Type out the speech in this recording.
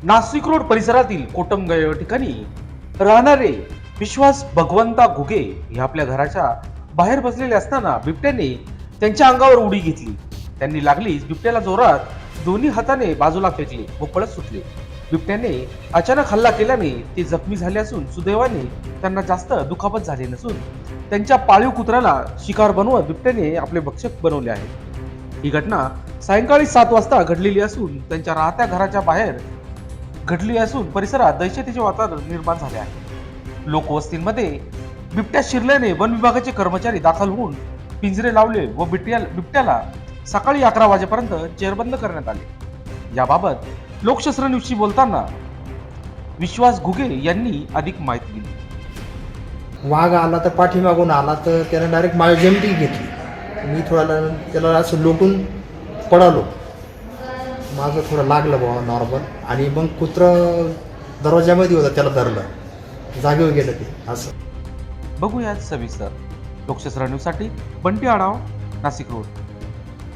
Nashik road परिसरातील कोटमगाव या ठिकाणी राहणारे विश्वास भगवंता घुगे हे आपल्या घराच्या बाहेर बसलेले असताना बिबट्याने त्यांच्या अंगावर उडी घेतली. त्यांनी लागलीच बिबट्याला जोरात दोन्ही हाताने बाजूला फेकले व पळत सुटले. बिबट्याने अचानक हल्ला केल्याने ते जखमी झाले असून सुदैवाने त्यांना जास्त दुखापत झाली नसून त्यांच्या पाळीव कुत्र्याला शिकार बनवत बिबट्याने आपले भक्षक बनवले आहे. ही घटना सायंकाळी 7 वाजता घडलेली असून त्यांच्या राहत्या घराच्या बाहेर घडली असून परिसरात दहशतीचे वातावरण निर्माण झाले आहे. लोकवस्तींमध्ये बिबट्या शिरल्याने वन विभागाचे कर्मचारी दाखल होऊन पिंजरे लावले व बिबट्याला सकाळी 11 वाजेपर्यंत जेरबंद करण्यात आले. याबाबत लोकशास्त्र न्यूजशी बोलताना विश्वास घुगे यांनी अधिक माहिती दिली. वाघ आला तर पाठीमागून आला तर त्याने डायरेक्ट माझी जमटी घेतली. मी थोडा त्याला असं लोटून पडालो. माझं थोडं लागलं बाबा नॉर्मल. आणि मग कुत्रं दरवाजामध्ये होतं, त्याला धरलं, जागेवर गेलं ते असं. बघूया सविस्तर. लोकशास्त्र न्यूजसाठी बंटी आढाव, नाशिक रोड.